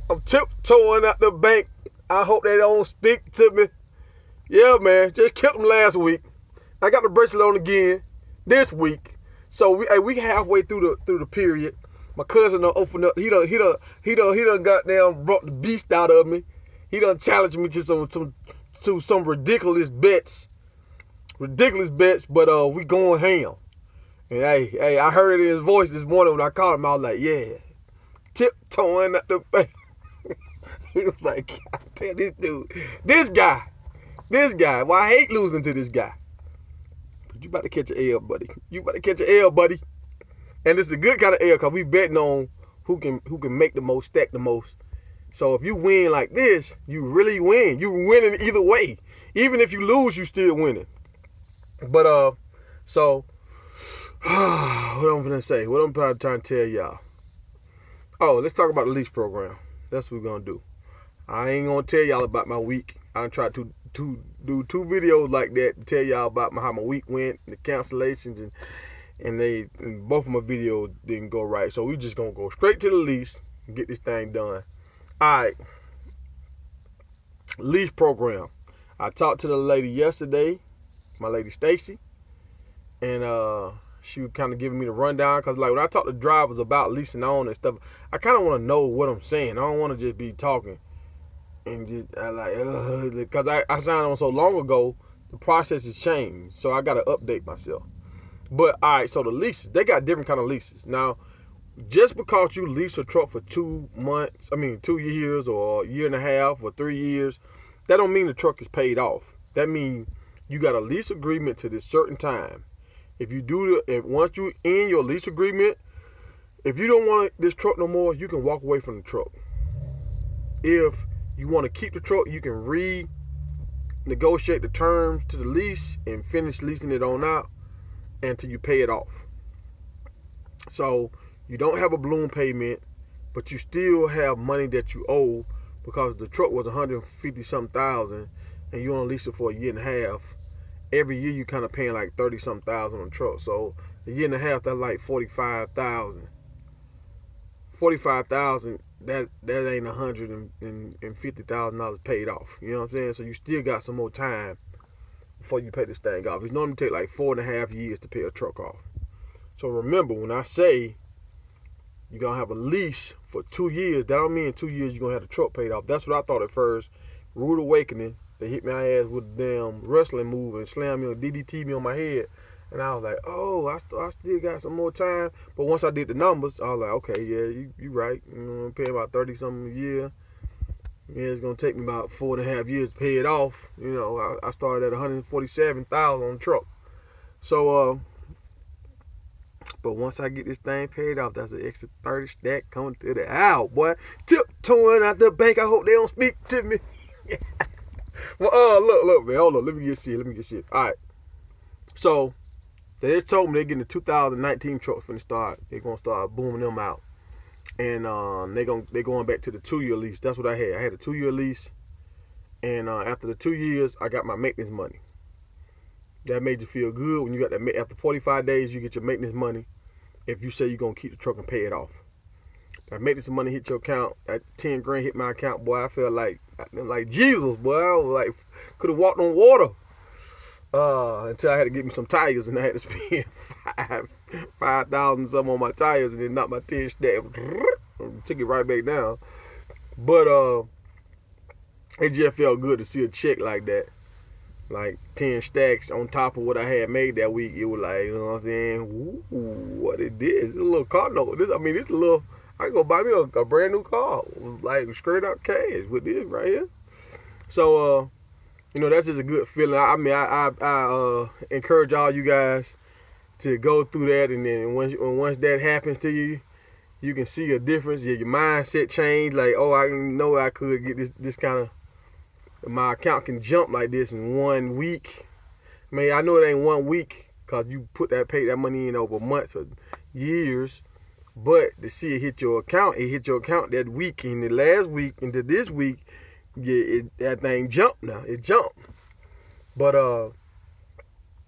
I'm tiptoeing out the bank. I hope they don't speak to me. Yeah, man. Just killed them last week. I got the bracelet on again this week. So we halfway through the period. My cousin done opened up. He done goddamn brought the beast out of me. He done challenged me to some ridiculous bets. But we going ham. And hey, I heard it in his voice this morning when I called him. I was like, yeah, tiptoeing at the bank. He was like, God damn, this dude, this guy. Well, I hate losing to this guy. But you about to catch an L, buddy. And it's a good kind of L because we betting on who can make the most, stack the most. So if you win like this, you really win. You're winning either way. Even if you lose, you still winning. But so what I'm gonna say, what I'm trying to tell y'all. Oh, let's talk about the lease program. That's what we're gonna do. I ain't gonna tell y'all about my week. I tried to do 2 videos like that to tell y'all about how my week went, the cancellations, and both of my videos didn't go right. So we just gonna go straight to the lease and get this thing done. All right, lease program. I talked to the lady yesterday, my lady Stacy, and she was kind of giving me the rundown because like when I talk to drivers about leasing on and stuff, I kind of want to know what I'm saying. I don't want to just be talking and just because I signed on so long ago, the process has changed, so I got to update myself. But all right, so the leases, they got different kind of leases. Now, just because you lease a truck for 2 years or a year and a half or 3 years, that don't mean the truck is paid off. That means you got a lease agreement to this certain time. If once you end your lease agreement, if you don't want this truck no more, you can walk away from the truck. If you want to keep the truck, you can renegotiate the terms to the lease and finish leasing it on out until you pay it off. So you don't have a balloon payment, but you still have money that you owe because the truck was 150 something thousand and you only leased it for a year and a half. Every year you kind of paying like 30 something thousand on the truck. So a year and a half, that's like 45,000. 45,000, that ain't $150,000 paid off. You know what I'm saying? So you still got some more time before you pay this thing off. It's normally take like 4.5 years to pay a truck off. So remember, when I say you're gonna have a lease for 2 years, that don't mean in 2 years you're gonna have the truck paid off. That's what I thought at first. Rude awakening. They hit my ass with a damn wrestling move and slammed me or DDT me on my head. And I was like, oh, I still got some more time. But once I did the numbers, I was like, okay, yeah, you right. You know, I'm paying about 30 something a year. Yeah, it's gonna take me about 4.5 years to pay it off. You know, I started at 147,000 on the truck. So but once I get this thing paid off, that's an extra 30 stack coming to the house, boy. Tiptoeing out the bank. I hope they don't speak to me. Well, look, man. Hold on. Let me get shit. All right. So they just told me they're getting the 2019 trucks when they start. They're gonna start booming them out, and they're going back to the 2-year lease. That's what I had. I had a 2-year lease, and after the 2 years, I got my maintenance money. That made you feel good when you got that. After 45 days, you get your maintenance money. If you say you're gonna keep the truck and pay it off, that maintenance money hit your account. That 10 grand hit my account, boy. I felt like Jesus, boy. I was like, could have walked on water. Until I had to get me some tires, and I had to spend $5,000 something on my tires, and then knock my 10 stack, took it right back down. But it just felt good to see a check like that, like 10 stacks on top of what I had made that week. It was like, you know what I'm saying? Ooh, what it is? It's a little car note. It's a little. I can go buy me a brand new car, like straight up cash with this right here. So you know, that's just a good feeling. I encourage all you guys to go through that, and then once that happens to you, you can see a difference. Your mindset change. Like, oh, I know I could get this kind of, my account can jump like this in 1 week. I know it ain't 1 week because you pay that money in over months or years, but to see it hit your account, that week, and the last week into this week. Yeah, that thing jumped now. It jumped. But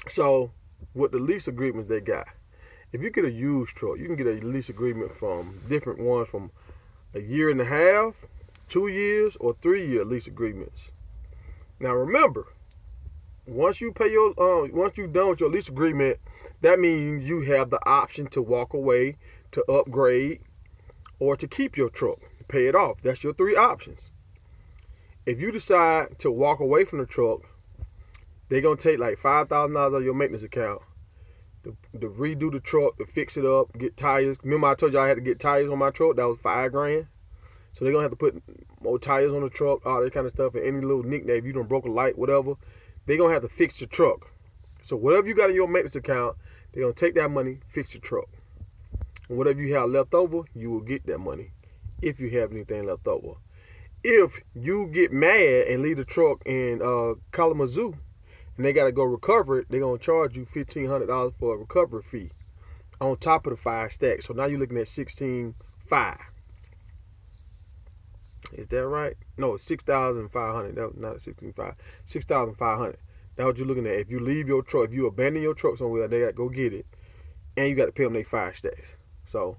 so with the lease agreements they got, if you get a used truck, you can get a lease agreement from different ones from a year and a half 2 years or 3-year lease agreements. Now remember, once you pay your once you're done with your lease agreement, that means you have the option to walk away, to upgrade, or to keep your truck, pay it off. That's your 3 options. If you decide to walk away from the truck, they're gonna take like $5,000 out of your maintenance account to redo the truck, to fix it up, get tires. Remember I told you I had to get tires on my truck? That was $5,000. So they're gonna have to put more tires on the truck, all that kind of stuff, and any little nickname, if you done broke a light, whatever, they're gonna have to fix the truck. So whatever you got in your maintenance account, they're gonna take that money, fix your truck. And whatever you have left over, you will get that money if you have anything left over. If you get mad and leave the truck in Kalamazoo and they gotta go recover it, they're gonna charge you $1,500 for a recovery fee on top of the 5 stacks. So now you're looking at $16,500. Is that right? No, it's $6,500. That was not $16,500. $6,500. That's what you're looking at. If you leave your truck, if you abandon your truck somewhere, they got to go get it, and you got to pay them their 5 stacks. So,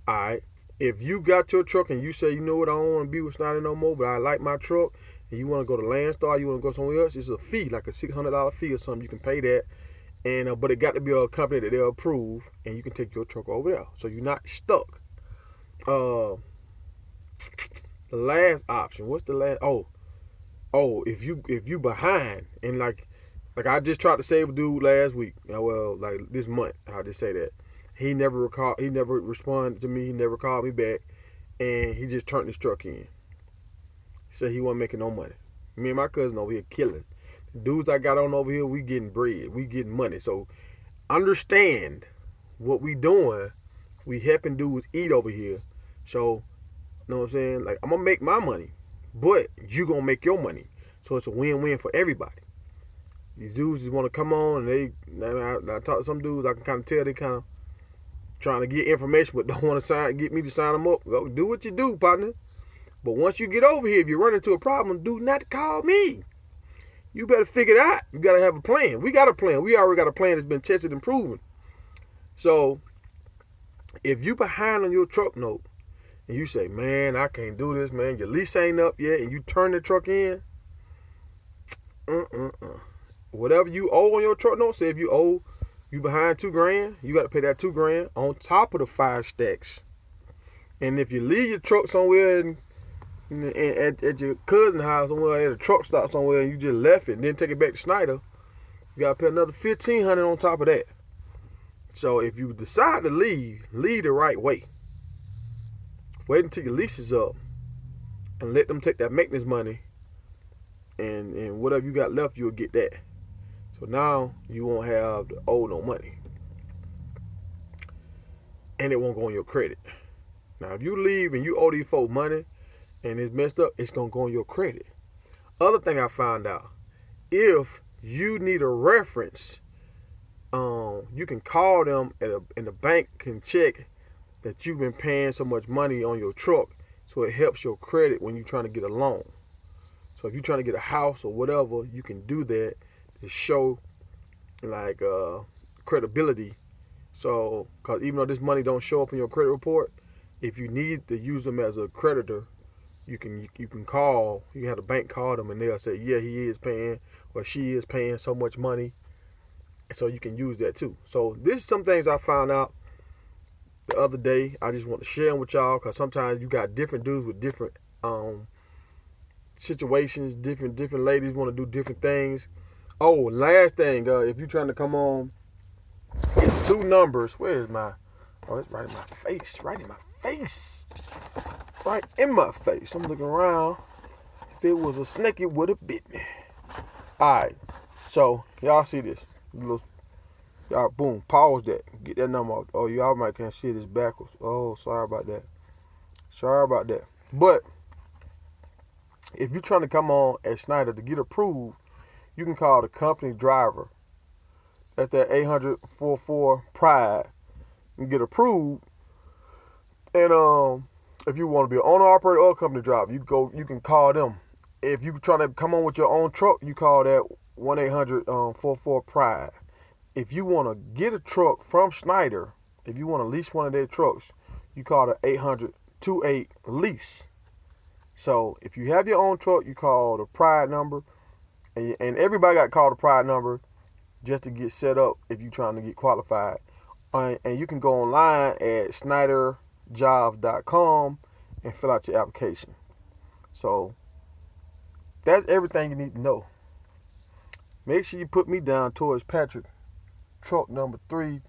all right. If you got your truck and you say, you know what, I don't want to be with Schneider no more, but I like my truck, and you want to go to Landstar, you want to go somewhere else, it's a fee, like a $600 fee or something. You can pay that, and but it got to be a company that they'll approve, and you can take your truck over there, so you're not stuck. The last option, what's the last? If you behind, and like I just tried to save a dude last week. Well, like this month, I'll just say that. He never responded to me. He never called me back, and he just turned his truck in. He said he wasn't making no money. Me and my cousin over here killing. The dudes I got on over here, we getting bread. We getting money. So understand what we doing. We helping dudes eat over here. So, you know what I'm saying? Like, I'm going to make my money, but you going to make your money. So it's a win-win for everybody. These dudes just want to come on, and I talk to some dudes, I can kind of tell they kind of trying to get information, but don't want to get me to sign them up. Go do what you do, partner. But once you get over here, if you run into a problem, do not call me. You better figure it out. You got to have a plan. We got a plan. We already got a plan that's been tested and proven. So if you behind on your truck note and you say, man, I can't do this, man, your lease ain't up yet, and you turn the truck in, whatever you owe on your truck note, say if you behind $2,000, you got to pay that $2,000 on top of the 5 stacks. And if you leave your truck somewhere at your cousin's house somewhere, at a truck stop somewhere, and you just left it and then take it back to Schneider, you got to pay another $1,500 on top of that. So if you decide to leave the right way. Wait until your lease is up and let them take that maintenance money, and whatever you got left, you'll get that. So now you won't have to owe no money, and it won't go on your credit. Now if you leave and you owe these folks money and it's messed up, it's gonna go on your credit. Other thing I found out, if you need a reference, you can call them and the bank can check that you've been paying so much money on your truck, so it helps your credit when you're trying to get a loan. So if you're trying to get a house or whatever, you can do that to show like credibility. So, cause even though this money don't show up in your credit report, if you need to use them as a creditor, you can call. You can have the bank call them, and they'll say, yeah, he is paying or she is paying so much money. So you can use that too. So this is some things I found out the other day. I just want to share them with y'all, because sometimes you got different dudes with different situations. Different ladies want to do different things. Oh, last thing, if you're trying to come on, it's 2 numbers. Where is my? Oh, it's right in my face. Right in my face. Right in my face. I'm looking around. If it was a snake, it would have bit me. All right. So y'all see this? Y'all, boom, pause that. Get that number out. Oh, y'all might can't see this backwards. Oh, sorry about that. But if you're trying to come on at Schneider to get approved, you can call the company driver. That's that 800-44-PRIDE. And get approved. And if you want to be an owner, operator, or company driver, you can call them. If you're trying to come on with your own truck, you call that 1-800-44-PRIDE. If you want to get a truck from Schneider, if you want to lease one of their trucks, you call the 800-28-LEASE. So if you have your own truck, you call the pride number, and everybody got called the pride number just to get set up if you're trying to get qualified. And you can go online at schneiderjobs.com and fill out your application. So that's everything you need to know. Make sure you put me down towards Patrick, truck number 3,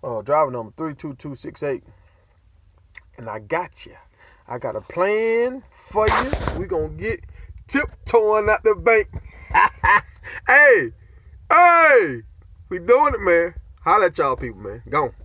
driver number 32268. And I got you. I got a plan for you. We gonna get tiptoeing out the bank. Hey, we doing it, man. Holla at y'all people, man. Gone.